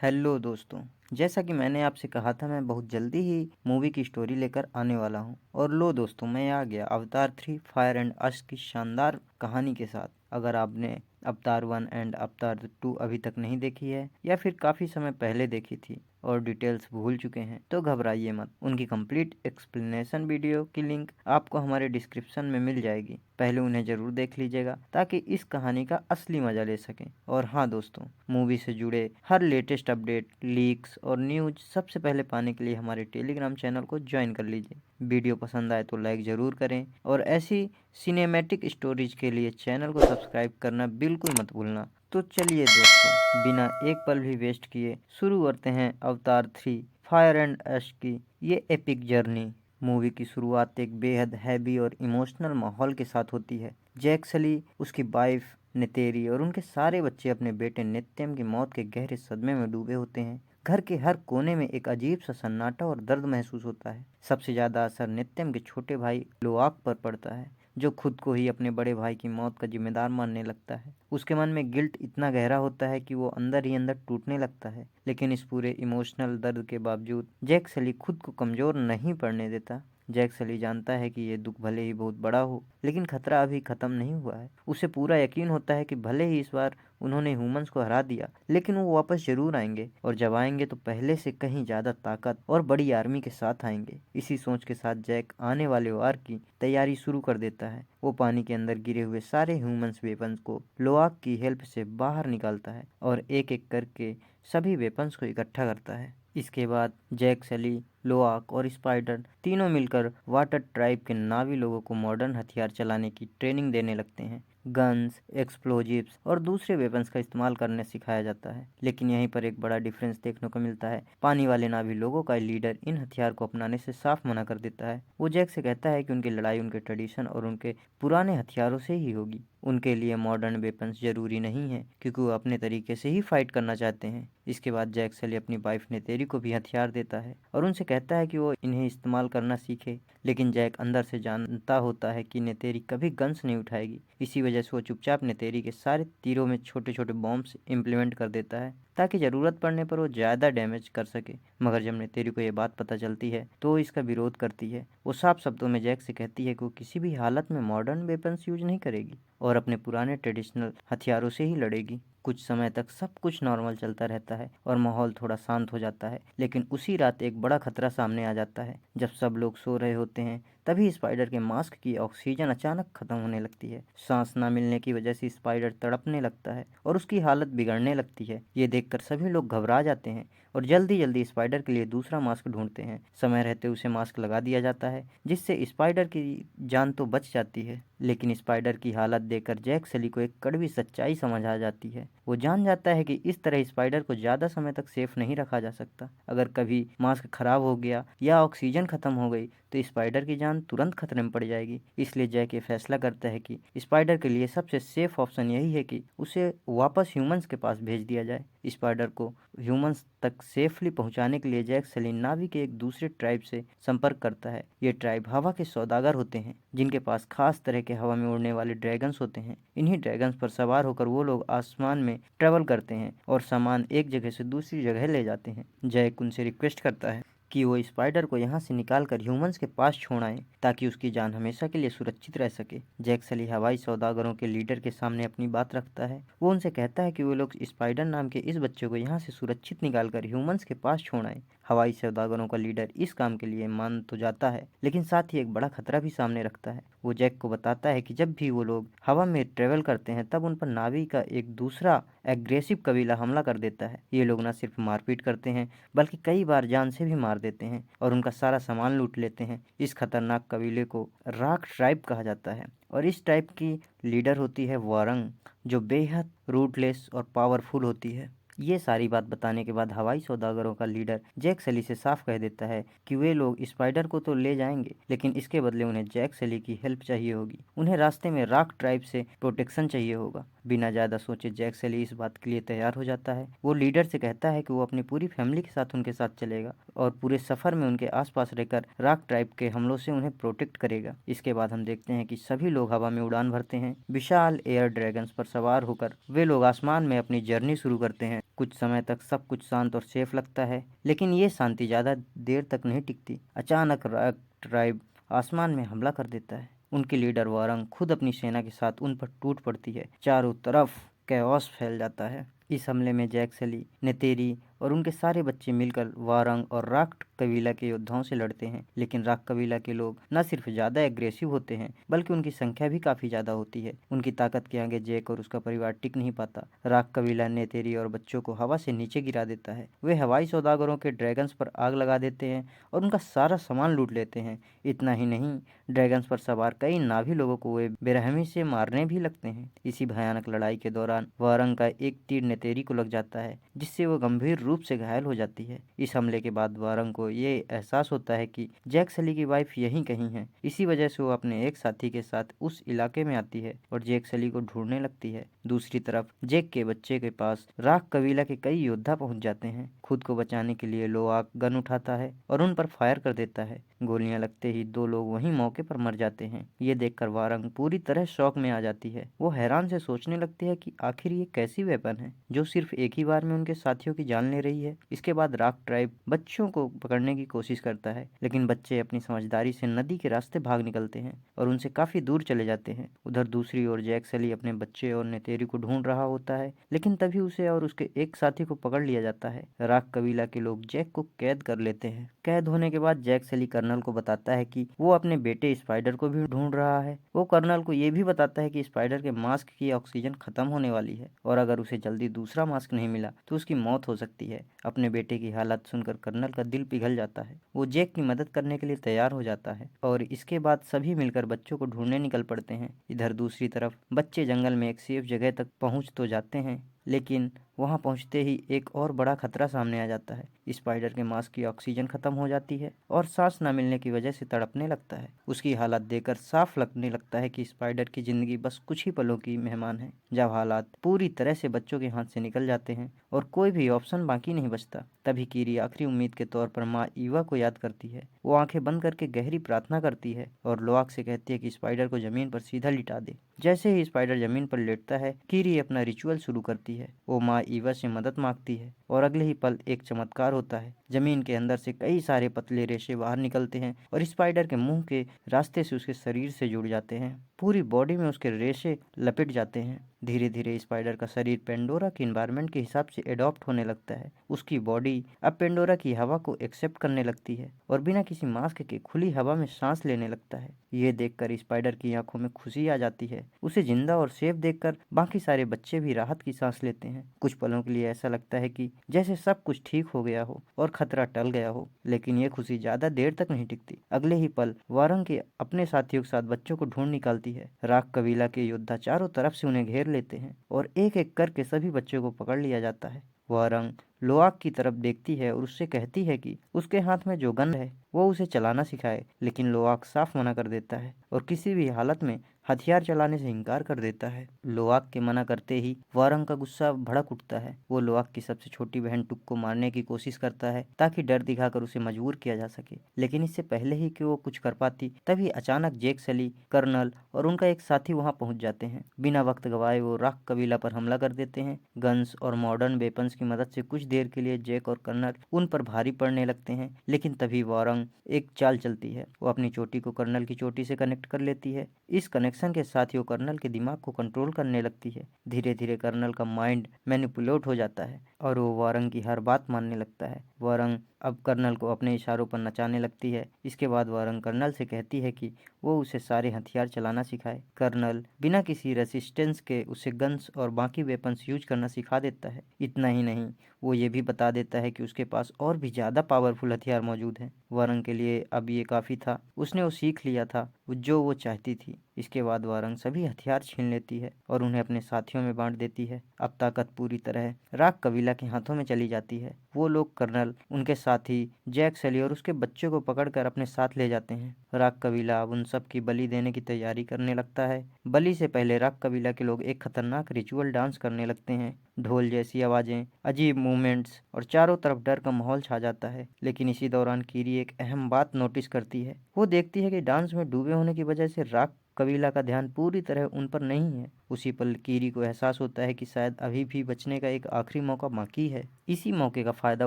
Hello दोस्तों। जैसा कि मैंने आपसे कहा था मैं बहुत जल्दी ही मूवी की स्टोरी लेकर आने वाला हूँ और लो दोस्तों मैं आ गया अवतार 3 फायर एंड अश की शानदार कहानी के साथ। अगर आपने अवतार 1 एंड अवतार 2 अभी तक नहीं देखी है या फिर काफ़ी समय पहले देखी थी और डिटेल्स भूल चुके हैं तो घबराइए मत। उनकी कंप्लीट एक्सप्लेनेशन वीडियो की लिंक आपको हमारे डिस्क्रिप्शन में मिल जाएगी। पहले उन्हें ज़रूर देख लीजिएगा ताकि इस कहानी का असली मज़ा ले सकें। और हाँ दोस्तों, मूवी से जुड़े हर लेटेस्ट अपडेट, लीक्स और न्यूज सबसे पहले पाने के लिए हमारे टेलीग्राम चैनल को ज्वाइन कर लीजिए। वीडियो पसंद आए तो लाइक ज़रूर करें और ऐसी सिनेमैटिक स्टोरीज के लिए चैनल को सब्सक्राइब करना बिल्कुल मत भूलना। तो चलिए दोस्तों, बिना एक पल भी वेस्ट किए शुरू करते हैं अवतार 3 फायर एंड ऐश की ये एपिक जर्नी। मूवी की शुरुआत एक बेहद हैवी और इमोशनल माहौल के साथ होती है। जैक सली, उसकी वाइफ नेतेरी और उनके सारे बच्चे अपने बेटे नित्यम की मौत के गहरे सदमे में डूबे होते हैं। घर के हर कोने में एक अजीब सा सन्नाटा और दर्द महसूस होता है। सबसे ज़्यादा असर नित्यम के छोटे भाई लोआक पर पड़ता है, जो खुद को ही अपने बड़े भाई की मौत का जिम्मेदार मानने लगता है। उसके मन में गिल्ट इतना गहरा होता है कि वो अंदर ही अंदर टूटने लगता है। लेकिन इस पूरे इमोशनल दर्द के बावजूद जैक सली खुद को कमज़ोर नहीं पड़ने देता। जैक सली जानता है कि ये दुख भले ही बहुत बड़ा हो, लेकिन खतरा अभी खत्म नहीं हुआ है। उसे पूरा यकीन होता है कि भले ही इस बार उन्होंने ह्यूमंस को हरा दिया, लेकिन वो वापस जरूर आएंगे और जब आएंगे तो पहले से कहीं ज़्यादा ताकत और बड़ी आर्मी के साथ आएंगे। इसी सोच के साथ जैक आने वाले वार की तैयारी शुरू कर देता है। वो पानी के अंदर गिरे हुए सारे ह्यूमंस वेपन्स को लोआक की हेल्प से बाहर निकालता है और एक एक करके सभी वेपन्स को इकट्ठा करता है। इसके बाद जैक सली, लोआक और स्पाइडर तीनों मिलकर वाटर ट्राइब के नावी लोगों को मॉडर्न हथियार चलाने की ट्रेनिंग देने लगते हैं। गन्स, एक्सप्लोजिव्स और दूसरे वेपन्स का इस्तेमाल करने सिखाया जाता है। लेकिन यहीं पर एक बड़ा डिफरेंस देखने को मिलता है। पानी वाले नावी लोगों का लीडर इन हथियार को अपनाने से साफ मना कर देता है। वो जैक से कहता है कि उनकी लड़ाई उनके ट्रेडिशन और उनके पुराने हथियारों से ही होगी। उनके लिए मॉडर्न वेपन्स जरूरी नहीं है क्योंकि वो अपने तरीके से ही फाइट करना चाहते हैं। इसके बाद जैक सली अपनी वाइफ नेतेरी को भी हथियार देता है और उनसे कहता है कि वो इन्हें इस्तेमाल करना सीखे। लेकिन जैक अंदर से जानता होता है कि नेतेरी कभी गन्स नहीं उठाएगी। इसी वजह से वो चुपचाप नेतेरी के सारे तीरों में छोटे छोटे बॉम्ब्स इम्प्लीमेंट कर देता है ताकि ज़रूरत पड़ने पर वो ज़्यादा डैमेज कर सके। मगर जब नेतेरी को ये बात पता चलती है तो वो इसका विरोध करती है। वो साफ शब्दों में जैक से कहती है कि वो किसी भी हालत में मॉडर्न वेपन्स यूज नहीं करेगी और अपने पुराने ट्रेडिशनल हथियारों से ही लड़ेगी। कुछ समय तक सब कुछ नॉर्मल चलता रहता है और माहौल थोड़ा शांत हो जाता है। लेकिन उसी रात एक बड़ा खतरा सामने आ जाता है। जब सब लोग सो रहे होते हैं तभी स्पाइडर के मास्क की ऑक्सीजन अचानक खत्म होने लगती है। सांस न मिलने की वजह से स्पाइडर तड़पने लगता है और उसकी हालत बिगड़ने लगती है। ये देखकर सभी लोग घबरा जाते हैं और जल्दी जल्दी स्पाइडर के लिए दूसरा मास्क ढूंढते हैं। समय रहते उसे मास्क लगा दिया जाता है जिससे स्पाइडर की जान तो बच जाती है। लेकिन स्पाइडर की हालत देखकर जैक सली को एक कड़वी सच्चाई समझ आ जाती है। वो जान जाता है कि इस तरह स्पाइडर को ज़्यादा समय तक सेफ नहीं रखा जा सकता। अगर कभी मास्क खराब हो गया या ऑक्सीजन खत्म हो गई तो स्पाइडर की जान तुरंत खतरे में पड़ जाएगी। इसलिए जैक ये फैसला करता है कि स्पाइडर के लिए सबसे सेफ ऑप्शन यही है कि उसे वापस ह्यूमंस के पास भेज दिया जाए। स्पाइडर को ह्यूमंस तक सेफली पहुंचाने के लिए जैक सलीन नावी के एक दूसरे ट्राइब से संपर्क करता है। ये ट्राइब हवा के सौदागर होते हैं जिनके पास खास तरह के हवा में उड़ने वाले ड्रैगन्स होते हैं। इन्हीं ड्रैगन्स पर सवार होकर वो लोग आसमान में ट्रेवल करते हैं और सामान एक जगह से दूसरी जगह ले जाते हैं। जैक उनसे रिक्वेस्ट करता है कि वो स्पाइडर को यहाँ से निकाल कर ह्यूमंस के पास छोड़ आए ताकि उसकी जान हमेशा के लिए सुरक्षित रह सके। जैक सली हवाई सौदागरों के लीडर के सामने अपनी बात रखता है। वो उनसे कहता है कि वो लोग स्पाइडर नाम के इस बच्चे को यहाँ से सुरक्षित निकाल कर ह्यूमंस के पास छोड़ आए। हवाई सौदागरों का लीडर इस काम के लिए मान तो जाता है, लेकिन साथ ही एक बड़ा खतरा भी सामने रखता है। वो जैक को बताता है कि जब भी वो लोग हवा में ट्रेवल करते हैं तब उन पर नावी का एक दूसरा एग्रेसिव कबीला हमला कर देता है। ये लोग न सिर्फ मारपीट करते हैं बल्कि कई बार जान से भी मार देते हैं और उनका सारा सामान लूट लेते हैं। इस खतरनाक कबीले को राख ट्राइब कहा जाता है और इस टाइप की लीडर होती है वारंग, जो बेहद रूटलेस और पावरफुल होती है। ये सारी बात बताने के बाद हवाई सौदागरों का लीडर जैक सली से साफ कह देता है कि वे लोग स्पाइडर को तो ले जाएंगे, लेकिन इसके बदले उन्हें जैक सली की हेल्प चाहिए होगी। उन्हें रास्ते में राख ट्राइब से प्रोटेक्शन चाहिए होगा। बिना ज़्यादा सोचे जैक सली इस बात के लिए तैयार हो जाता है। वो लीडर से कहता है कि वो अपनी पूरी फैमिली के साथ उनके साथ चलेगा और पूरे सफ़र में उनके आसपास रहकर रॉक ट्राइब के हमलों से उन्हें प्रोटेक्ट करेगा। इसके बाद हम देखते हैं कि सभी लोग हवा में उड़ान भरते हैं। विशाल एयर ड्रैगन्स पर सवार होकर वे लोग आसमान में अपनी जर्नी शुरू करते हैं। कुछ समय तक सब कुछ शांत और सेफ लगता है, लेकिन ये शांति ज़्यादा देर तक नहीं टिकती। अचानक रॉक ट्राइब आसमान में हमला कर देता है। उनके लीडर वारंग खुद अपनी सेना के साथ उन पर टूट पड़ती है। चारों तरफ कैओस फैल जाता है। इस हमले में जैक सली, नेतेरी और उनके सारे बच्चे मिलकर वारंग और राक्ट कबीला के योद्धाओं से लड़ते हैं। लेकिन राक कबीला के लोग न सिर्फ ज्यादा एग्रेसिव होते हैं, बल्कि उनकी संख्या भी काफी ज्यादा होती है। उनकी ताकत के आगे जैक और उसका परिवार टिक नहीं पाता। राक कबीला नेतेरी और बच्चों को हवा से नीचे गिरा देता है। वे हवाई सौदागरों के ड्रैगन्स पर आग लगा देते हैं और उनका सारा सामान लूट लेते हैं। इतना ही नहीं, ड्रैगन्स पर सवार कई नाभी लोगों को वे बेरहमी से मारने भी लगते हैं। इसी भयानक लड़ाई के दौरान वारंग का एक तीर नेतेरी को लग जाता है, जिससे वो गंभीर रूप से घायल हो जाती है। इस हमले के बाद वारंग को ये एहसास होता है कि जैक सली की वाइफ यहीं कहीं है। इसी वजह से वो अपने एक साथी के साथ उस इलाके में आती है और जैक सली को ढूंढने लगती है। दूसरी तरफ जैक के बच्चे के पास राख कबीला के कई योद्धा पहुंच जाते हैं। खुद को बचाने के लिए लोआक गन उठाता है और उन पर फायर कर देता है। गोलियां लगते ही दो लोग वहीं मौके पर मर जाते हैं। ये देखकर वारंग पूरी तरह शॉक में आ जाती है। वो हैरान से सोचने लगती है कि आखिर ये कैसी वेपन है जो सिर्फ एक ही बार में उनके साथियों की जान ले रही है। इसके बाद राक ट्राइब बच्चों को पकड़ने की कोशिश करता है, लेकिन बच्चे अपनी समझदारी से नदी के रास्ते भाग निकलते हैं और उनसे काफी दूर चले जाते हैं। उधर दूसरी ओर जैक सली अपने बच्चे और नेतेरी को ढूंढ रहा होता है, लेकिन तभी उसे और उसके एक साथी को पकड़ लिया जाता है। राक कबीला के लोग जैक को कैद कर लेते हैं। कैद होने के बाद जैक सली कर्नल को बताता है कि वो अपने बेटे स्पाइडर को भी ढूंढ रहा है। वो कर्नल को ये भी बताता है कि स्पाइडर के मास्क की ऑक्सीजन खत्म होने वाली है और अगर उसे जल्दी दूसरा मास्क नहीं मिला तो उसकी मौत हो सकती है। अपने बेटे की हालत सुनकर कर्नल का दिल पिघल जाता है। वो जैक की मदद करने के लिए तैयार हो जाता है और इसके बाद सभी मिलकर बच्चों को ढूंढने निकल पड़ते हैं। इधर दूसरी तरफ बच्चे जंगल में एक सेफ जगह तक पहुंच तो जाते हैं, लेकिन वहां पहुंचते ही एक और बड़ा खतरा सामने आ जाता है। स्पाइडर के मास्क की ऑक्सीजन खत्म हो जाती है और सांस न मिलने की वजह से तड़पने लगता है। उसकी हालत देखकर साफ लगने लगता है कि स्पाइडर की जिंदगी बस कुछ ही पलों की मेहमान है। जब हालात पूरी तरह से बच्चों के हाथ से निकल जाते हैं और कोई भी ऑप्शन बाकी नहीं बचता, तभी कीरी आखिरी उम्मीद के तौर पर माँ ईवा को याद करती है। वो आंखें बंद करके गहरी प्रार्थना करती है और लोआक से कहती है कि स्पाइडर को जमीन पर सीधा लिटा दे। जैसे ही स्पाइडर जमीन पर लेटता है, कीरी अपना रिचुअल शुरू करती है। वो माँ ईवा से मदद मांगती है और अगले ही पल एक चमत्कार होता है। जमीन के अंदर से कई सारे पतले रेशे बाहर निकलते हैं और स्पाइडर के मुंह के रास्ते से उसके शरीर से जुड़ जाते हैं। पूरी बॉडी में उसके रेशे लपेट जाते हैं। धीरे धीरे स्पाइडर का शरीर पेंडोरा के एनवायरनमेंट के हिसाब से एडॉप्ट होने लगता है। उसकी बॉडी अब पेंडोरा की हवा को एक्सेप्ट करने लगती है और बिना किसी मास्क के खुली हवा में सांस लेने लगता है। ये देखकर स्पाइडर की आंखों में खुशी आ जाती है। उसे जिंदा और सेफ देखकर बाकी सारे बच्चे भी राहत की सांस लेते हैं। कुछ पलों के लिए ऐसा लगता है कि जैसे सब कुछ ठीक हो गया हो और खतरा टल गया हो, लेकिन ये खुशी ज्यादा देर तक नहीं टिकती। अगले ही पल वारंग के अपने साथियों के साथ बच्चों को ढूंढ निकालती है। राख कबीला के योद्धा चारों तरफ से उन्हें घेर लेते हैं और एक एक करके सभी बच्चों को पकड़ लिया जाता है। वारंग लोआक की तरफ देखती है और उससे कहती है कि उसके हाथ में जो गन है वो उसे चलाना सिखाए, लेकिन लोआक साफ मना कर देता है और किसी भी हालत में हथियार चलाने से इनकार कर देता है। लोआक के मना करते ही वारंग का गुस्सा भड़क उठता है। वो लोआक की सबसे छोटी बहन टुक को मारने की कोशिश करता है ताकि डर दिखाकर उसे मजबूर किया जा सके, लेकिन इससे पहले ही कि वो कुछ कर पाती, तभी अचानक जैक सली, कर्नल और उनका एक साथी वहां पहुंच जाते हैं। बिना वक्त गवाए वो राख कबीला पर हमला कर देते हैं। गन्स और मॉडर्न वेपन्स की मदद से कुछ देर के लिए जैक और कर्नल उन पर भारी पड़ने लगते हैं, लेकिन तभी वारंग एक चाल चलती है। वो अपनी चोटी को कर्नल की चोटी से कनेक्ट कर लेती है। इस कनेक्शन के साथ ही वो कर्नल के दिमाग को कंट्रोल करने लगती है। धीरे धीरे कर्नल का माइंड मैनिपुलेट हो जाता है और वो वारंग की हर बात मानने लगता है। वारंग अब कर्नल को अपने इशारों पर नचाने लगती है। इसके बाद वारंग कर्नल से कहती है कि वो उसे सारे हथियार चलाना सिखाए। कर्नल बिना किसी रेसिस्टेंस के उसे गन्स और बाकी वेपन्स यूज करना सिखा देता है। इतना ही नहीं, वो ये भी बता देता है कि उसके पास और भी ज्यादा पावरफुल हथियार मौजूद हैं। वारंग के लिए अब ये काफी था। उसने वो सीख लिया था जो वो चाहती थी। इसके बाद वारंग सभी हथियार छीन लेती है और उन्हें अपने साथियों में बांट देती है। अब ताकत पूरी तरह राग कबीला के हाथों में चली जाती है। वो लोग कर्नल, उनके साथी जैक सली और उसके बच्चे को पकड़कर अपने साथ ले जाते हैं। राग कबीला अब उन सब की बलि देने की तैयारी करने लगता है। बलि से पहले राग कबीला के लोग एक खतरनाक रिचुअल डांस करने लगते हैं। ढोल जैसी आवाजें, अजीब मूवमेंट्स और चारों तरफ डर का माहौल छा जाता है। लेकिन इसी दौरान कीरी एक अहम बात नोटिस करती है। वो देखती है कि डांस में डूबे होने की वजह से राग कबीला का ध्यान पूरी तरह उन पर नहीं है। उसी पल कीरी को एहसास होता है कि शायद अभी भी बचने का एक आखिरी मौका बाकी है। इसी मौके का फायदा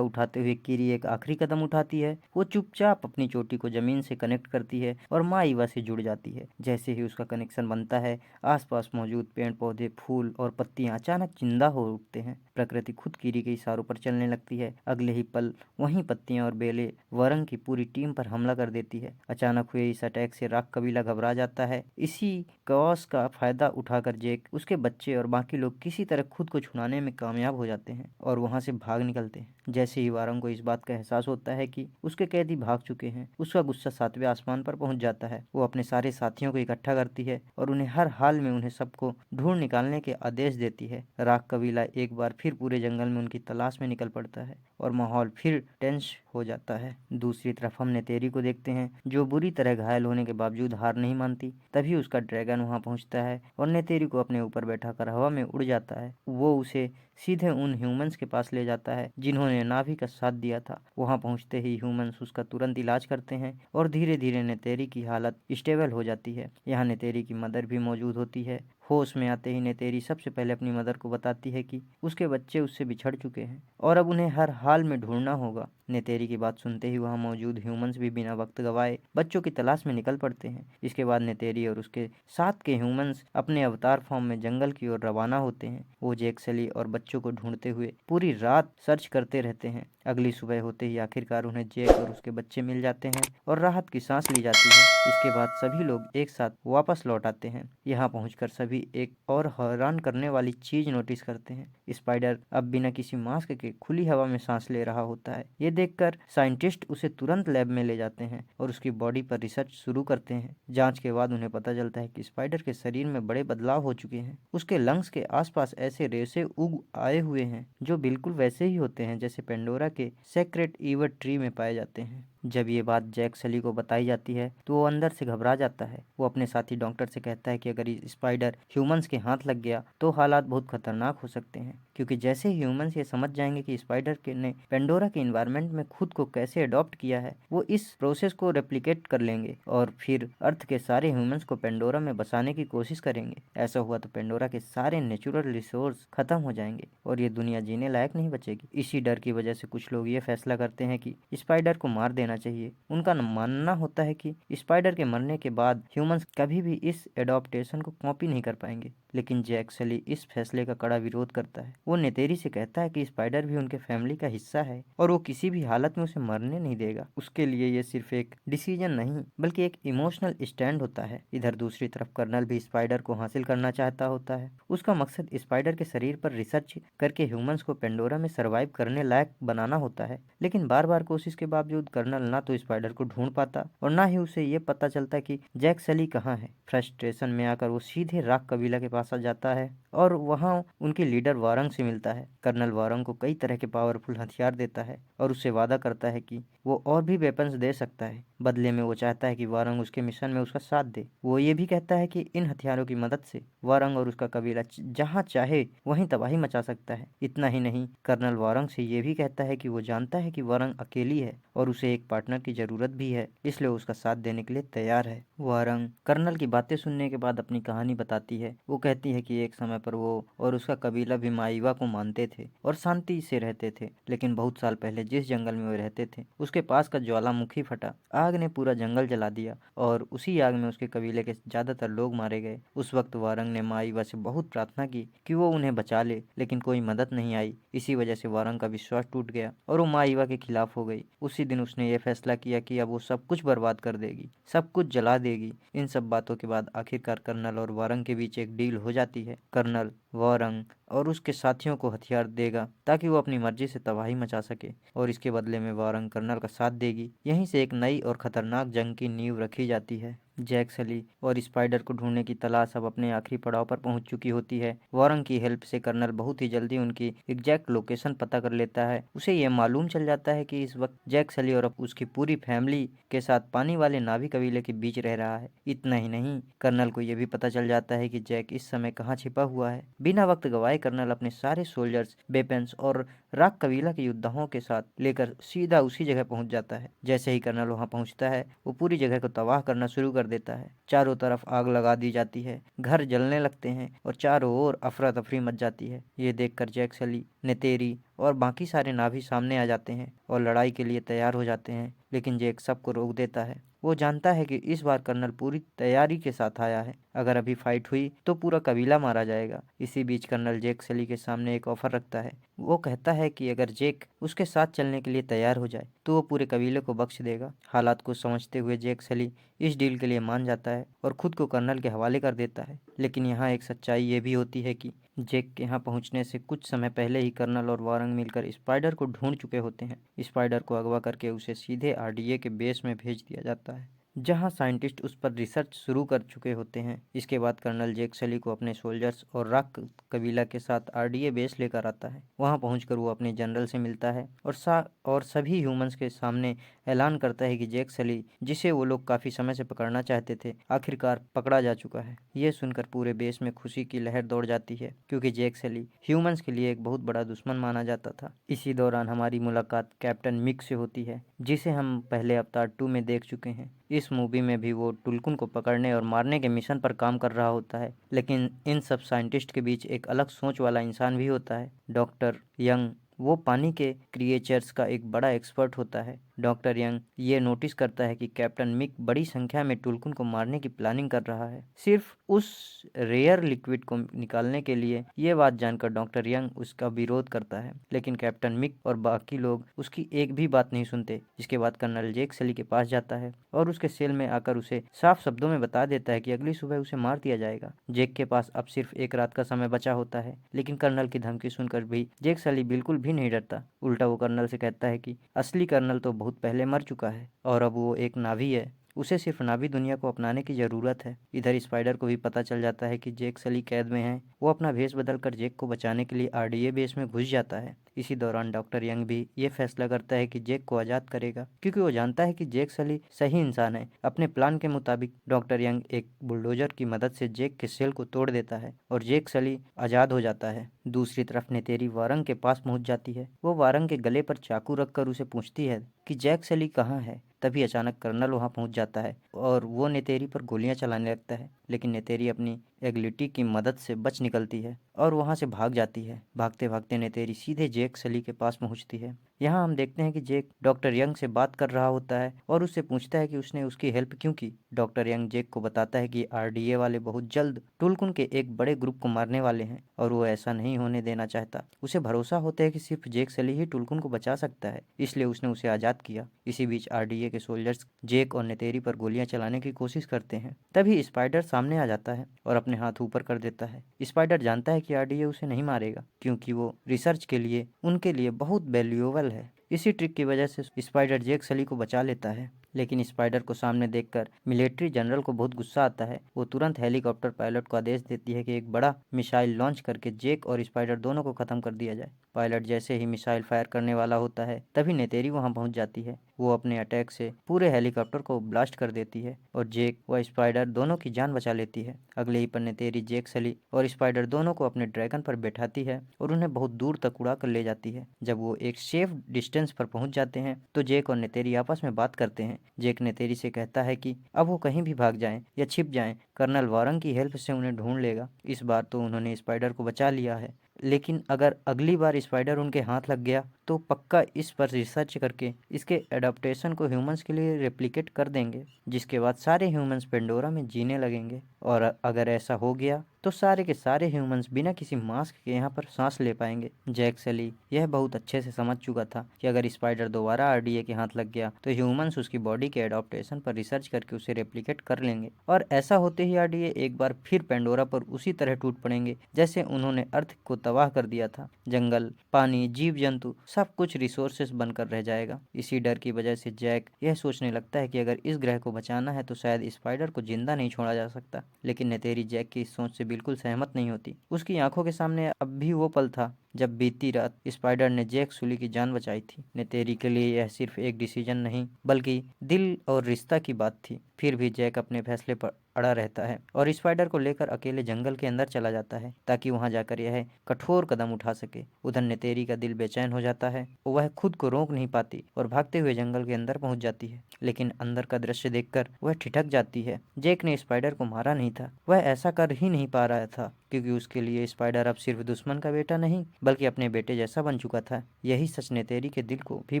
उठाते हुए कीरी एक आखिरी कदम उठाती है। वो चुपचाप अपनी चोटी को जमीन से कनेक्ट करती है और माँ ईवा से जुड़ जाती है। जैसे ही उसका कनेक्शन बनता है, आसपास मौजूद पेड़ पौधे, फूल और पत्तियां अचानक जिंदा हो उठते हैं। प्रकृति खुद कीरी के इशारों पर चलने लगती है। अगले ही पल वहीं पत्तियां और बेलें वरंग की पूरी टीम पर हमला कर देती है। अचानक हुए इस अटैक से राग कबीला घबरा जाता है। इसी कॉस का फायदा उठाकर जेक, उसके बच्चे और बाकी लोग किसी तरह खुद को छुड़ाने में कामयाब हो जाते हैं और वहां से भाग निकलते हैं। जैसे ही वारंग को इस बात का एहसास होता है कि उसके कैदी भाग चुके हैं, उसका गुस्सा 7वें आसमान पर पहुंच जाता है। वो अपने सारे साथियों को इकट्ठा करती है और उन्हें हर हाल में उन्हें सबको ढूंढ निकालने के आदेश देती है। राग कबीला एक बार फिर पूरे जंगल में उनकी तलाश में निकल पड़ता है और माहौल फिर टेंस हो जाता है। दूसरी तरफ हम नेतेरी को देखते हैं, जो बुरी तरह घायल होने के बावजूद हार नहीं मानती। तभी उसका ड्रैगन वहां पहुंचता है और नेतेरी को अपने ऊपर बैठाकर हवा में उड़ जाता है। वो उसे सीधे उन ह्यूमंस के पास ले जाता है जिन्होंने नाभी का साथ दिया था। वहां पहुंचते ही ह्यूमंस उसका तुरंत इलाज करते हैं और धीरे धीरे नेतेरी की हालत स्टेबल हो जाती है। यहाँ नेतेरी की मदर भी मौजूद होती है। होश में आते ही नेतेरी सबसे पहले अपनी मदर को बताती है कि उसके बच्चे उससे बिछड़ चुके हैं और अब उन्हें हर हाल में ढूंढना होगा। नेतेरी की बात सुनते ही वहां मौजूद ह्यूमंस भी बिना वक्त गवाए बच्चों की तलाश में निकल पड़ते हैं। इसके बाद नेतेरी और उसके साथ के ह्यूमंस अपने अवतार फॉर्म में जंगल की ओर रवाना होते हैं। वो जेक सली और बच्चों को ढूंढते हुए पूरी रात सर्च करते रहते हैं। अगली सुबह होते ही आखिरकार उन्हें जेक और उसके बच्चे मिल जाते हैं और राहत की सांस ली जाती है। इसके बाद सभी लोग एक साथ वापस लौट आते हैं। यहाँ पहुंचकर सभी एक और हैरान करने वाली चीज नोटिस करते हैं। स्पाइडर अब बिना किसी मास्क के खुली हवा में सांस ले रहा होता है। ये देखकर साइंटिस्ट उसे तुरंत लैब में ले जाते हैं और उसकी बॉडी पर रिसर्च शुरू करते हैं। जांच के बाद उन्हें पता चलता है कि स्पाइडर के शरीर में बड़े बदलाव हो चुके हैं। उसके लंग्स के आसपास ऐसे रेशे उग आए हुए हैं जो बिल्कुल वैसे ही होते हैं जैसे पेंडोरा के सेक्रेट ईवर ट्री में पाए जाते हैं। जब ये बात जैक सली को बताई जाती है तो वो अंदर से घबरा जाता है। वो अपने साथी डॉक्टर से कहता है कि अगर ये स्पाइडर ह्यूमंस के हाथ लग गया तो हालात बहुत खतरनाक हो सकते हैं, क्योंकि जैसे ही ह्यूमंस ये समझ जाएंगे कि स्पाइडर के ने पेंडोरा के इन्वायरमेंट में खुद को कैसे अडॉप्ट किया है, वो इस प्रोसेस को रेप्लिकेट कर लेंगे और फिर अर्थ के सारे ह्यूमंस को पेंडोरा में बसाने की कोशिश करेंगे। ऐसा हुआ तो पेंडोरा के सारे नेचुरल रिसोर्स खत्म हो जाएंगे और ये दुनिया जीने लायक नहीं बचेगी। इसी डर की वजह से कुछ लोग ये फैसला करते हैं कि स्पाइडर को मार देना चाहिए। उनका मानना होता है कि स्पाइडर के मरने के बाद ह्यूमंस कभी भी इस एडॉप्टेशन को कॉपी नहीं कर पाएंगे। लेकिन जैक सली इस फैसले का कड़ा विरोध करता है। वो नेतेरी से कहता है कि स्पाइडर भी उनके फैमिली का हिस्सा है और वो किसी भी हालत में उसे मरने नहीं देगा। उसके लिए ये सिर्फ एक डिसीजन नहीं बल्कि एक इमोशनल स्टैंड होता है। इधर दूसरी तरफ कर्नल भी स्पाइडर को हासिल करना चाहता होता है। उसका मकसद स्पाइडर के शरीर पर रिसर्च करके ह्यूमंस को पेंडोरा में सर्वाइव करने लायक बनाना होता है। लेकिन बार बार कोशिश के बावजूद कर्नल ना तो स्पाइडर को ढूंढ पाता और ना ही उसे ये पता चलता कि जैक सली कहाँ है। फ्रस्ट्रेशन में आकर वो सीधे राग कबीला के पास आ जाता है और वहाँ उनके लीडर वारंग से मिलता है। कर्नल वारंग को कई तरह के पावरफुल हथियार देता है और उससे वादा करता है कि वो और भी वेपन्स दे सकता है। बदले में वो चाहता है कि वारंग उसके मिशन में उसका साथ दे। वो ये भी कहता है कि इन हथियारों की मदद से वारंग और उसका कबीला जहाँ चाहे वहीं तबाही मचा सकता है। इतना ही नहीं, कर्नल वारंग से ये भी कहता है कि वो जानता है कि वारंग अकेली है और उसे एक पार्टनर की जरूरत भी है, इसलिए उसका साथ देने के लिए तैयार है। वारंग कर्नल की बातें सुनने के बाद अपनी कहानी बताती है। वो कहती है कि एक समय पर वो और उसका कबीला भी माईवा को मानते थे और शांति से रहते थे। लेकिन बहुत साल पहले जिस जंगल में वे रहते थे उसके पास का ज्वालामुखी फटा। आग ने पूरा जंगल जला दिया और उसी आग में उसके कबीले के ज्यादातर लोग मारे गए। उस वक्त वारंग ने माईवा से बहुत प्रार्थना की कि वो उन्हें बचा ले, लेकिन कोई मदद नहीं आई। इसी वजह से वारंग का विश्वास टूट गया और वो माईवा के खिलाफ हो गई। उसी दिन उसने ये फैसला किया कि अब वो सब कुछ बर्बाद कर देगी, सब कुछ जला देगी। इन सब बातों के बाद आखिरकार कर्नल और वारंग के बीच एक डील हो जाती है। कर्नल वारंग और उसके साथियों को हथियार देगा ताकि वो अपनी मर्जी से तबाही मचा सके और इसके बदले में वारंग कर्नल का साथ देगी। यहीं से एक नई और खतरनाक जंग की नींव रखी जाती है। जैक सली और स्पाइडर को ढूंढने की तलाश अब अपने आखिरी पड़ाव पर पहुंच चुकी होती है। वॉरेन की हेल्प से कर्नल बहुत ही जल्दी उनकी एग्जैक्ट लोकेशन पता कर लेता है। उसे यह मालूम चल जाता है कि इस वक्त जैक सली और उसकी पूरी फैमिली के साथ पानी वाले नावी कबीले के बीच रह रहा है। इतना ही नहीं, कर्नल को यह भी पता चल जाता है कि जैक इस समय कहाँ छिपा हुआ है। बिना वक्त गवाए कर्नल अपने सारे सोल्जर्स, वेपन्स और राक कबीला के योद्धाओं के साथ लेकर सीधा उसी जगह पहुंच जाता है। जैसे ही कर्नल वहां पहुंचता है, वो पूरी जगह को तबाह करना शुरू कर देता है। चारों तरफ आग लगा दी जाती है, घर जलने लगते हैं और चारों ओर अफरा तफरी मच जाती है। ये देखकर जैक सली, नेतेरी और बाकी सारे नाभी सामने आ जाते हैं और लड़ाई के लिए तैयार हो जाते हैं, लेकिन जैक सबको रोक देता है। वो जानता है कि इस बार कर्नल पूरी तैयारी के साथ आया है। अगर अभी फाइट हुई तो पूरा कबीला मारा जाएगा। इसी बीच कर्नल जैक सली के सामने एक ऑफर रखता है। वो कहता है कि अगर जैक उसके साथ चलने के लिए तैयार हो जाए तो वो पूरे कबीले को बख्श देगा। हालात को समझते हुए जैक सली इस डील के लिए मान जाता है और खुद को कर्नल के हवाले कर देता है। लेकिन यहाँ एक सच्चाई ये भी होती है कि जैक के यहाँ पहुँचने से कुछ समय पहले ही कर्नल और वारंग मिलकर स्पाइडर को ढूंढ चुके होते हैं। स्पाइडर को अगवा करके उसे सीधे आरडीए के बेस में भेज दिया जाता है, जहां साइंटिस्ट उस पर रिसर्च शुरू कर चुके होते हैं। इसके बाद कर्नल जैक सली को अपने सोल्जर्स और राक कबीला के साथ आरडीए बेस लेकर आता है। वहां पहुंचकर वो अपने जनरल से मिलता है और सभी ह्यूमंस के सामने ऐलान करता है कि जैक सली, जिसे वो लोग काफी समय से पकड़ना चाहते थे, आखिरकार पकड़ा जा चुका है। ये सुनकर पूरे बेस में खुशी की लहर दौड़ जाती है, क्योंकि जैक सली ह्यूमंस के लिए एक बहुत बड़ा दुश्मन माना जाता था। इसी दौरान हमारी मुलाकात कैप्टन मिक से होती है, जिसे हम पहले अवतार 2 में देख चुके हैं। इस मूवी में भी वो टुल्कुन को पकड़ने और मारने के मिशन पर काम कर रहा होता है, लेकिन इन सब साइंटिस्ट के बीच एक अलग सोच वाला इंसान भी होता है, डॉक्टर यंग। वो पानी के क्रिएचर्स का एक बड़ा एक्सपर्ट होता है। डॉक्टर यंग ये नोटिस करता है कि कैप्टन मिक बड़ी संख्या में टुल्कुन को मारने की प्लानिंग कर रहा है, सिर्फ उस रेयर लिक्विड को निकालने के लिए। ये बात जानकर डॉक्टर यंग उसका विरोध करता है, लेकिन कैप्टन मिक और बाकी लोग उसकी एक भी बात नहीं सुनते। जिसके बाद कर्नल जैक सली के पास जाता है और उसके सेल में आकर उसे साफ शब्दों में बता देता है कि अगली सुबह उसे मार दिया जाएगा। जैक के पास अब सिर्फ एक रात का समय बचा होता है, लेकिन कर्नल की धमकी सुनकर भी जैक सली बिल्कुल भी नहीं डरता। उल्टा वो कर्नल से कहता है कि असली कर्नल तो बहुत पहले मर चुका है और अब वो एक नावी है, उसे सिर्फ नाभी दुनिया को अपनाने की जरूरत है। इधर स्पाइडर को भी पता चल जाता है कि जैक सली कैद में है। वो अपना भेष बदलकर जैक को बचाने के लिए आरडीए बेस में घुस जाता है। इसी दौरान डॉक्टर यंग भी ये फैसला करता है कि जैक को आजाद करेगा, क्योंकि वो जानता है कि जैक सली सही इंसान है। अपने प्लान के मुताबिक डॉक्टर यंग एक बुलडोजर की मदद से जैक के सेल को तोड़ देता है और जैक सली आजाद हो जाता है। दूसरी तरफ नेतेरी वारंग के पास पहुंच जाती है। वो वारंग के गले पर चाकू रखकर उसे पूछती है कि जैक सली कहाँ है। तभी अचानक कर्नल वहां पहुंच जाता है और वो नेतेरी पर गोलियां चलाने लगता है, लेकिन नेतेरी अपनी एग्लिटी की मदद से बच निकलती है और वहां से भाग जाती है। भागते भागते नेतेरी सीधे जैक सली के पास पहुंचती है। यहाँ हम देखते हैं कि जैक डॉक्टर यंग से बात कर रहा होता है और उससे पूछता है कि उसने उसकी हेल्प क्यों की। डॉक्टर यंग जैक को बताता है कि आरडीए वाले बहुत जल्द टुल्कुन के एक बड़े ग्रुप को मारने वाले हैं और वो ऐसा नहीं होने देना चाहता। उसे भरोसा होता है कि सिर्फ जैक सली ही टुल्कुन को बचा सकता है, इसलिए उसने उसे आजाद किया। इसी बीच आरडीए के सोल्जर्स जैक और नेतेरी पर गोलियां चलाने की कोशिश करते हैं। तभी स्पाइडर सामने आ जाता है और अपने हाथ ऊपर कर देता है। स्पाइडर जानता है कि आरडीए उसे नहीं मारेगा, क्योंकि वो रिसर्च के लिए उनके लिए बहुत वैल्यूएबल है। इसी ट्रिक की वजह से स्पाइडर जैक सली को बचा लेता है, लेकिन स्पाइडर को सामने देखकर मिलिट्री जनरल को बहुत गुस्सा आता है। वो तुरंत हेलीकॉप्टर पायलट को आदेश देती है कि एक बड़ा मिसाइल लॉन्च करके जैक और स्पाइडर दोनों को खत्म कर दिया जाए। पायलट जैसे ही मिसाइल फायर करने वाला होता है, तभी नेतेरी वहां पहुंच जाती है। वो अपने अटैक से पूरे हेलीकॉप्टर को ब्लास्ट कर देती है और जैक व स्पाइडर दोनों की जान बचा लेती है। अगले ही पल नेतेरी जैक सली और स्पाइडर दोनों को अपने ड्रैगन पर बैठाती है और उन्हें बहुत दूर तक उड़ा कर ले जाती है। जब वो एक सेफ डिस्टेंस पर पहुंच जाते हैं तो जैक और नेतेरी आपस में बात करते हैं। जैक नेतेरी से कहता है कि अब वो कहीं भी भाग जाएं या छिप जाएं, कर्नल वारंग की हेल्प से उन्हें ढूंढ लेगा। इस बार तो उन्होंने स्पाइडर को बचा लिया है, लेकिन अगर अगली बार स्पाइडर उनके हाथ लग गया तो पक्का इस पर रिसर्च करके इसके एडाप्टेशन को ह्यूमंस के लिए रेप्लिकेट कर देंगे, जिसके बाद सारे ह्यूमंस पेंडोरा में जीने लगेंगे। और अगर ऐसा हो गया तो सारे के सारे ह्यूमंस बिना किसी मास्क के यहाँ पर सांस ले पाएंगे। जैक सली यह बहुत अच्छे से समझ चुका था कि अगर स्पाइडर दोबारा आरडीए के हाथ लग गया तो ह्यूमंस उसकी बॉडी के एडाप्टेशन पर रिसर्च करके उसे रेप्लिकेट कर लेंगे, और ऐसा होते ही आरडीए एक बार फिर पेंडोरा पर उसी तरह टूट पड़ेंगे जैसे उन्होंने अर्थ को तबाह कर दिया था। जंगल, पानी, जीव जंतु सब कुछ रिसोर्सेस बनकर रह जाएगा। इसी डर की वजह से जैक यह सोचने लगता है कि अगर इस ग्रह को बचाना है तो शायद स्पाइडर को जिंदा नहीं छोड़ा जा सकता। लेकिन नेतेरी जैक की इस सोच से बिल्कुल सहमत नहीं होती। उसकी आंखों के सामने अब भी वो पल था जब बीती रात स्पाइडर ने जैक सुली की जान बचाई थी। नेतेरी के लिए यह सिर्फ एक डिसीजन नहीं बल्कि दिल और रिश्ता की बात थी। फिर भी जैक अपने फैसले पर अड़ा रहता है और स्पाइडर को लेकर अकेले जंगल के अंदर चला जाता है ताकि वहां जाकर यह कठोर कदम उठा सके। उधर नेतेरी का दिल बेचैन हो जाता है। वह खुद को रोक नहीं पाती और भागते हुए जंगल के अंदर पहुंच जाती है। लेकिन अंदर का दृश्य देखकर वह ठिठक जाती है। जैक ने स्पाइडर को मारा नहीं था, वह ऐसा कर ही नहीं पा रहा था क्योंकि उसके लिए स्पाइडर अब सिर्फ दुश्मन का बेटा नहीं बल्कि अपने बेटे जैसा बन चुका था। यही सच नेतेरी के दिल को भी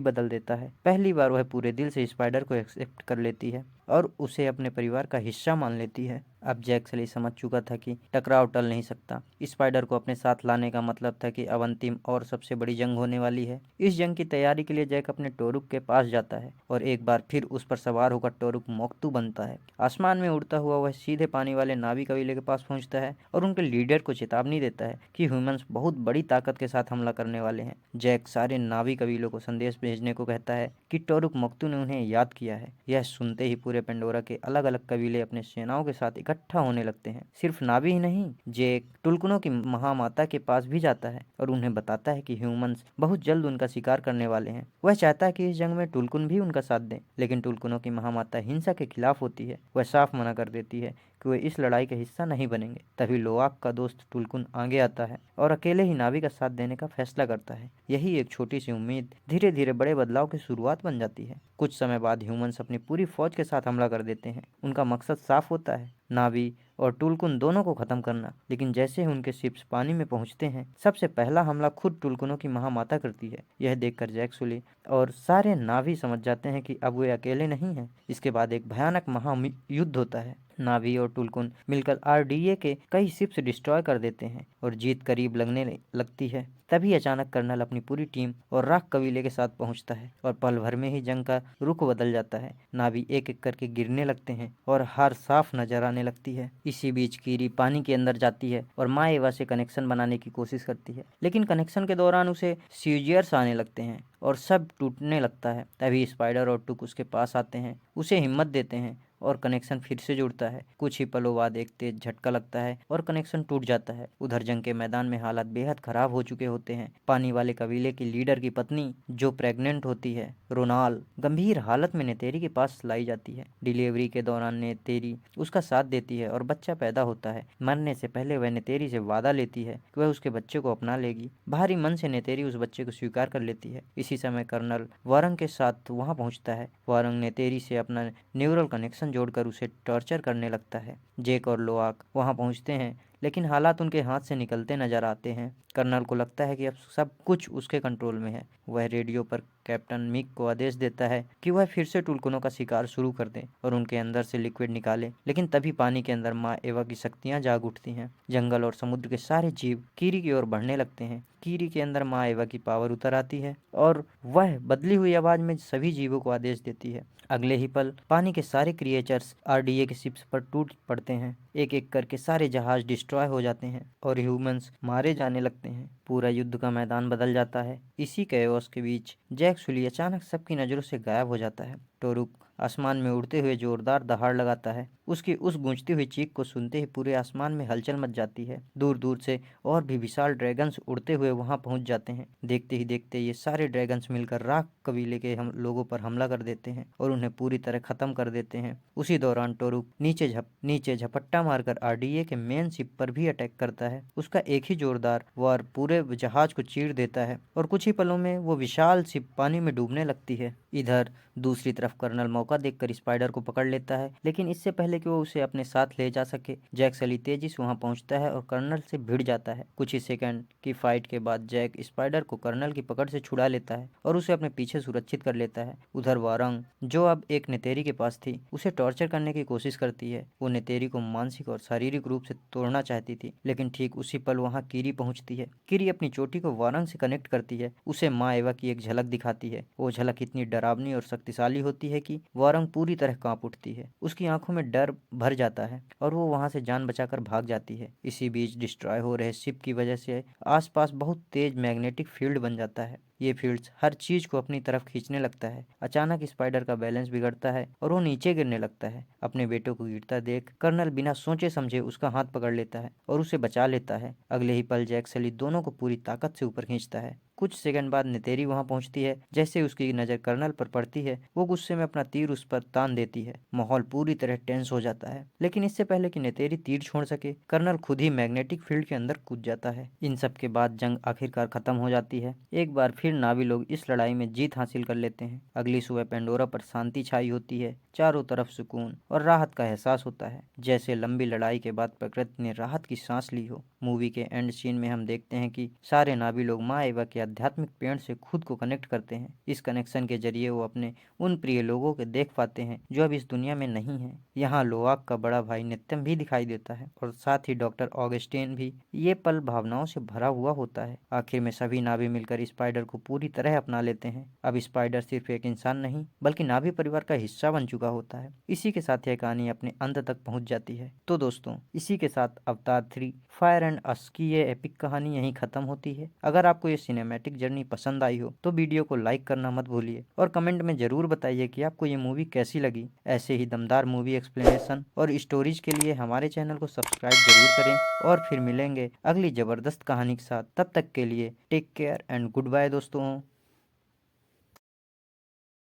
बदल देता है। पहली बार वह पूरे दिल से स्पाइडर को एक्सेप्ट कर लेती है और उसे अपने परिवार का हिस्सा मान लेती है। अब जैक सली समझ चुका था कि टकराव टल नहीं सकता। स्पाइडर को अपने साथ लाने का मतलब था कि अब अंतिम और सबसे बड़ी जंग होने वाली है। इस जंग की तैयारी के लिए जैक अपने टोरुक के पास जाता है और एक बार फिर उस पर सवार होकर टोरुक मोक्तू बनता है। आसमान में उड़ता हुआ वह सीधे पानी वाले नावी कबीले के पास पहुंचता है और उनके लीडर को चेतावनी देता है कि ह्यूमंस बहुत बड़ी ताकत के साथ हमला करने वाले हैं। जैक सारे नावी कबीलों को संदेश भेजने को कहता है कि टोरुक मोक्तू ने उन्हें याद किया है। यह सुनते ही पूरे पेंडोरा के अलग अलग कबीले अपने सेनाओं के साथ इकट्ठा होने लगते हैं। सिर्फ नावी ही नहीं, जैक टुल्कुनों की महामाता के पास भी जाता है और उन्हें बताता है कि ह्यूमंस बहुत जल्द उनका शिकार करने वाले हैं। वह चाहता है कि इस जंग में टुल्कुन भी उनका साथ दें, लेकिन टुल्कुनों की महामाता हिंसा के खिलाफ होती है। वह साफ मना कर देती है कि वे इस लड़ाई का हिस्सा नहीं बनेंगे। तभी लोआक का दोस्त टुल्कुन आगे आता है और अकेले ही नावी का साथ देने का फैसला करता है। यही एक छोटी सी उम्मीद धीरे धीरे बड़े बदलाव की शुरुआत बन जाती है। कुछ समय बाद ह्यूमंस अपनी पूरी फौज के साथ हमला कर देते हैं। उनका मकसद साफ होता है, नावी और टुल्कुन दोनों को खत्म करना। लेकिन जैसे ही उनके शिप्स पानी में पहुंचते हैं, सबसे पहला हमला खुद टुल्कुनों की महामाता करती है। यह देखकर जैक सुली और सारे नावी समझ जाते हैं कि अब वे अकेले नहीं हैं। इसके बाद एक भयानक महायुद्ध होता है। नावी और टुल्कुन मिलकर आरडीए के कई शिप्स डिस्ट्रॉय कर देते हैं और जीत करीब लगने लगती है। तभी अचानक कर्नल अपनी पूरी टीम और राख कबीले के साथ पहुंचता है और पल भर में ही जंग का रुख बदल जाता है। नावी एक एक करके गिरने लगते हैं और हार साफ नजर आने लगती है। इसी बीच कीरी पानी के अंदर जाती है और माँ एवा से कनेक्शन बनाने की कोशिश करती है, लेकिन कनेक्शन के दौरान उसे सीजियर्स आने लगते हैं और सब टूटने लगता है। तभी स्पाइडर और टुक उसके पास आते हैं, उसे हिम्मत देते हैं और कनेक्शन फिर से जुड़ता है। कुछ ही पलों बाद एक तेज झटका लगता है और कनेक्शन टूट जाता है। उधर जंग के मैदान में हालात बेहद खराब हो चुके होते हैं। पानी वाले कबीले की लीडर की पत्नी, जो प्रेग्नेंट होती है, रोनाल, गंभीर हालत में नेतेरी के पास लाई जाती है। डिलीवरी के दौरान नेतेरी उसका साथ देती है और बच्चा पैदा होता है। मरने से पहले वह नेतेरी से वादा लेती है कि वह उसके बच्चे को अपना लेगी। भारी मन से नेतेरी उस बच्चे को स्वीकार कर लेती है। इसी समय कर्नल वारंग के साथ वहां पहुंचता है। वारंग नेतेरी से अपना न्यूरल कनेक्शन जोड़कर उसे टॉर्चर करने लगता है। जेक और लोआक वहां पहुंचते हैं, लेकिन हालात उनके हाथ से निकलते नजर आते हैं। कर्नल को लगता है कि अब सब कुछ उसके कंट्रोल में है। वह रेडियो पर कैप्टन मिक को आदेश देता है कि वह फिर से टुल्कुनों का शिकार शुरू कर दें और उनके अंदर से लिक्विड निकाले। लेकिन तभी पानी के अंदर माँ एवा की शक्तियां जाग उठती हैं। जंगल और समुद्र के सारे जीव कीरी की ओर बढ़ने लगते हैं। कीरी के अंदर माँ एवा की पावर उतर आती है और वह बदली हुई आवाज में सभी जीवों को आदेश देती है। अगले ही पल पानी के सारे क्रिएचर्स आरडीए के शिप्स पर टूट पड़ते हैं। एक एक करके सारे जहाज डिस्ट्रॉय हो जाते हैं और ह्यूमंस मारे जाने लगते हैं। पूरा युद्ध का मैदान बदल जाता है। इसी कैओस के बीच जैक सुली अचानक सबकी नजरों से गायब हो जाता है। टोरुक आसमान में उड़ते हुए जोरदार दहाड़ लगाता है। उसकी उस गूंजती हुई चीख को सुनते ही पूरे आसमान में हलचल मच जाती है। दूर दूर से और भी विशाल ड्रैगन्स उड़ते हुए वहां पहुंच जाते हैं। देखते ही देखते ये सारे ड्रैगन्स मिलकर राख कबीले के हम लोगों पर हमला कर देते हैं और उन्हें पूरी तरह खत्म कर देते हैं। उसी दौरान टोरुक नीचे झपट्टा मारकर आरडीए के मेन शिप पर भी अटैक करता है। उसका एक ही जोरदार वार पूरे जहाज को चीर देता है और कुछ ही पलों में वो विशाल शिप पानी में डूबने लगती है। इधर दूसरी तरफ कर्नल मौका देखकर स्पाइडर को पकड़ लेता है, लेकिन इससे पहले कि वो उसे अपने साथ ले जा सके, जैक सली तेजी से वहां पहुंचता है और कर्नल से भिड़ जाता है। कुछ ही सेकंड की फाइट के बाद जैक स्पाइडर को कर्नल की पकड़ से छुड़ा लेता है और उसे अपने पीछे सुरक्षित कर लेता है। उधर वारंग, जो अब एक नेतेरी के पास थी, उसे टॉर्चर करने की कोशिश करती है। वो नेतेरी को मानसिक और शारीरिक रूप से तोड़ना चाहती थी, लेकिन ठीक उसी पल वहां कीरी पहुंचती है। कीरी अपनी चोटी को वारंग से कनेक्ट करती है, उसे माँ एवा की एक झलक दिखाती है। वो झलक इतनी डरावनी और शक्तिशाली होती होती है कि वॉरंग पूरी तरह कांप उठती है। उसकी आंखों में डर भर जाता है और वो वहां से जान बचाकर भाग जाती है। इसी बीच डिस्ट्रॉय हो रहे शिप की वजह से आसपास बहुत तेज मैग्नेटिक फील्ड बन जाता है। ये फील्ड्स हर चीज को अपनी तरफ खींचने लगता है। अचानक स्पाइडर का बैलेंस बिगड़ता है और वो नीचे गिरने लगता है। अपने बेटों को गिरता देख कर्नल बिना सोचे समझे उसका हाथ पकड़ लेता है और उसे बचा लेता है। अगले ही पल जैक सली दोनों को पूरी ताकत से ऊपर खींचता है। कुछ सेकंड बाद नेतेरी वहां पहुंचती है। जैसे उसकी नजर कर्नल पर पड़ती है वो गुस्से में अपना तीर उस पर तान देती है। माहौल पूरी तरह टेंस हो जाता है, लेकिन इससे पहले कि नेतेरी तीर छोड़ सके कर्नल खुद ही मैग्नेटिक फील्ड के अंदर कूद जाता है। इन सब के बाद जंग आखिरकार खत्म हो जाती है। एक बार फिर नावी लोग इस लड़ाई में जीत हासिल कर लेते हैं। अगली सुबह पेंडोरा पर शांति छाई होती है। चारों तरफ सुकून और राहत का एहसास होता है, जैसे लंबी लड़ाई के बाद प्रकृति ने राहत की सांस ली हो। मूवी के एंड सीन में हम देखते हैं कि सारे नावी लोग माँ एवा के आध्यात्मिक पेड़ से खुद को कनेक्ट करते हैं। इस कनेक्शन के जरिए वो अपने उन प्रिय लोगों को देख पाते हैं जो अब इस दुनिया में नहीं है। यहाँ लोआक का बड़ा भाई नित्यम भी दिखाई देता है और साथ ही डॉक्टर ऑगस्टीन भी। ये पल भावनाओं से भरा हुआ होता है। आखिर में सभी नावी मिलकर स्पाइडर को पूरी तरह अपना लेते हैं। अब स्पाइडर सिर्फ एक इंसान नहीं बल्कि नावी परिवार का हिस्सा बन चुका होता है। इसी के साथ यह कहानी अपने अंत तक पहुंच जाती है। तो दोस्तों, इसी के साथ अवतार 3 फायर एंड अस की ये एपिक कहानी यहीं खत्म होती है। अगर आपको ये सिनेमैटिक जर्नी पसंद आई हो तो वीडियो को लाइक करना मत भूलिए और कमेंट में जरूर बताइए कि आपको ये मूवी कैसी लगी। ऐसे ही दमदार मूवी एक्सप्लेनेशन और स्टोरीज के लिए हमारे चैनल को सब्सक्राइब जरूर करें और फिर मिलेंगे अगली जबरदस्त कहानी के साथ। तब तक के लिए take care and goodbye दोस्तों।